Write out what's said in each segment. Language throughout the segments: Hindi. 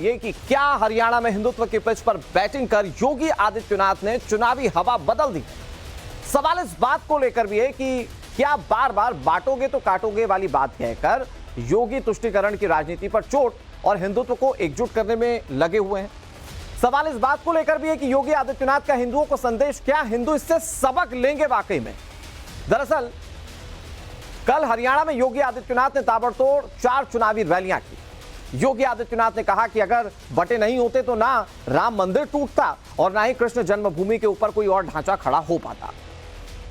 ये कि क्या हरियाणा में हिंदुत्व की पिच पर बैटिंग कर योगी आदित्यनाथ ने चुनावी हवा बदल दी। सवाल इस बात को लेकर भी है कि क्या बार बार बांटोगे तो काटोगे वाली बात कहकर योगी तुष्टीकरण की राजनीति पर चोट और हिंदुत्व को एकजुट करने में लगे हुए हैं। सवाल इस बात को लेकर भी है कि योगी आदित्यनाथ का हिंदुओं को संदेश, क्या हिंदू इससे सबक लेंगे वाकई में? दरअसल कल हरियाणा में योगी आदित्यनाथ ने ताबड़तोड़ 4 चुनावी रैलियां की। योगी आदित्यनाथ ने कहा कि अगर बटे नहीं होते तो ना राम मंदिर टूटता और ना ही कृष्ण जन्मभूमि के ऊपर कोई और ढांचा खड़ा हो पाता।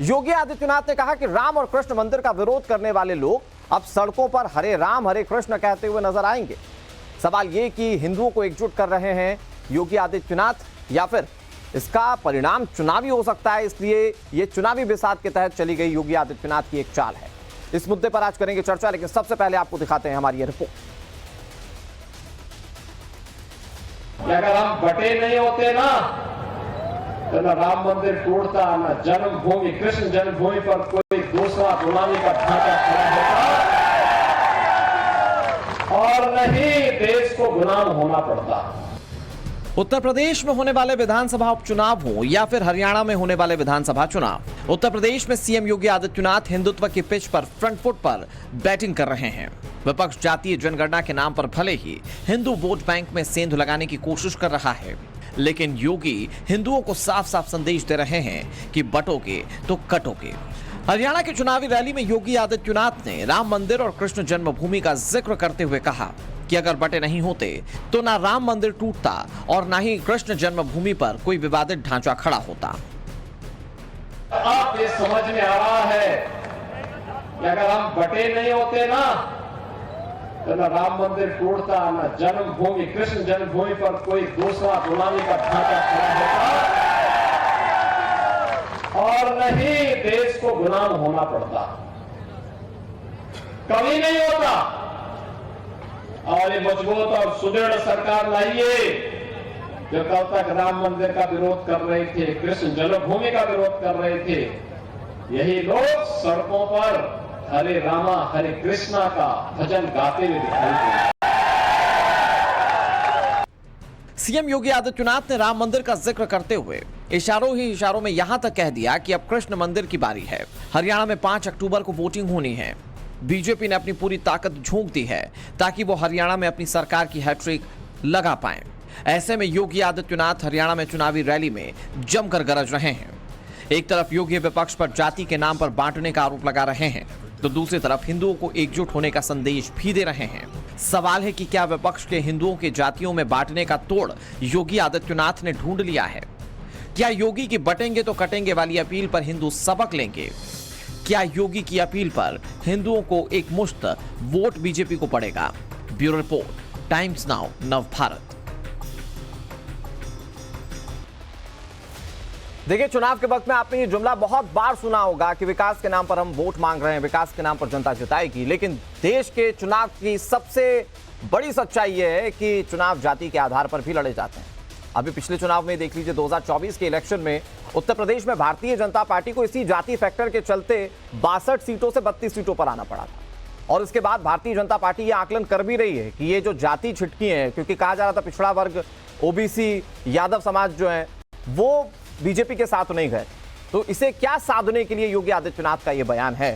योगी आदित्यनाथ ने कहा कि राम और कृष्ण मंदिर का विरोध करने वाले लोग अब सड़कों पर हरे राम हरे कृष्ण कहते हुए नजर आएंगे। सवाल ये कि हिंदुओं को एकजुट कर रहे हैं योगी आदित्यनाथ या फिर इसका परिणाम चुनावी हो सकता है, इसलिए यह चुनावी बिसात के तहत चली गई योगी आदित्यनाथ की एक चाल है। इस मुद्दे पर आज करेंगे चर्चा, लेकिन सबसे पहले आपको दिखाते हैं हमारी ये रिपोर्ट। अगर हम बटे नहीं होते ना तो न राम मंदिर टूटता, न जन्मभूमि कृष्ण जन्मभूमि पर कोई दूसरा गुलामी का ढांचा खड़ा होता और नहीं देश को गुलाम होना पड़ता। उत्तर प्रदेश में होने वाले विधानसभा उपचुनाव हो या फिर हरियाणा में होने वाले विधानसभा चुनाव, उत्तर प्रदेश में सीएम योगी आदित्यनाथ हिंदुत्व की पिच पर फ्रंट फुट पर बैटिंग कर रहे हैं। विपक्ष जातीय जनगणना के नाम पर भले ही हिंदू वोट बैंक में सेंध लगाने की कोशिश कर रहा है, लेकिन योगी हिंदुओं को साफ साफ संदेश दे रहे हैं कि बटोगे तो कटोगे। हरियाणा की चुनावी रैली में योगी आदित्यनाथ ने राम मंदिर और कृष्ण जन्मभूमि का जिक्र करते हुए कहा कि अगर बटे नहीं होते तो ना राम मंदिर टूटता और ना ही कृष्ण जन्मभूमि पर कोई विवादित ढांचा खड़ा होता। आप ये समझ में आ रहा है कि अगर हम बटे नहीं होते ना तो न राम मंदिर टूटता, न जन्मभूमि कृष्ण जन्मभूमि पर कोई दूसरा गुलामी का ढांचा खड़ा होता और नहीं देश को गुलाम होना पड़ता। कभी नहीं होता। और ये मजबूत और सुदृढ़ सरकार लाइए जो कल तक राम मंदिर का विरोध कर रहे थे, कृष्ण जन्मभूमि का विरोध कर रहे थे, यही लोग सड़कों पर हरे रामा हरे कृष्णा का भजन गाते हुए दिखाई दे। सीएम योगी आदित्यनाथ ने राम मंदिर का जिक्र करते हुए इशारों ही इशारों में यहां तक कह दिया कि अब कृष्ण मंदिर की बारी है। हरियाणा में 5 अक्टूबर को वोटिंग होनी है। बीजेपी ने अपनी पूरी ताकत झोंक दी है ताकि वो हरियाणा में अपनी सरकार की हैट्रिक लगा पाएं। ऐसे में योगी आदित्यनाथ हरियाणा में चुनावी रैली में जमकर गरज रहे हैं। एक तरफ योगी विपक्ष पर जाति के नाम पर बांटने का आरोप लगा रहे हैं, तो दूसरी तरफ हिंदुओं को एकजुट होने का संदेश भी दे रहे हैं। सवाल है कि क्या विपक्ष के हिंदुओं के जातियों में बांटने का तोड़ योगी आदित्यनाथ ने ढूंढ लिया है? क्या योगी की बटेंगे तो कटेंगे वाली अपील पर हिंदू सबक लेंगे? क्या योगी की अपील पर हिंदुओं को एक मुश्त वोट बीजेपी को पड़ेगा? ब्यूरो रिपोर्ट, टाइम्स नाउ, नव भारत। देखिए, चुनाव के वक्त में आपने ये जुमला बहुत बार सुना होगा कि विकास के नाम पर हम वोट मांग रहे हैं, विकास के नाम पर जनता जिताएगी। लेकिन देश के चुनाव की सबसे बड़ी सच्चाई यह है कि चुनाव जाति के आधार पर भी लड़े जाते हैं। अभी पिछले चुनाव में देख लीजिए, 2024 के इलेक्शन में उत्तर प्रदेश में भारतीय जनता पार्टी को इसी जाति फैक्टर के चलते 62 सीटों से 32 सीटों पर आना पड़ा था। और इसके बाद भारतीय जनता पार्टी ये आकलन कर भी रही है कि ये जो जाति छिटकी है, क्योंकि कहा जा रहा था पिछड़ा वर्ग, ओबीसी, यादव समाज जो है वो बीजेपी के साथ नहीं गए, तो इसे क्या साधने के लिए योगी आदित्यनाथ का ये बयान है,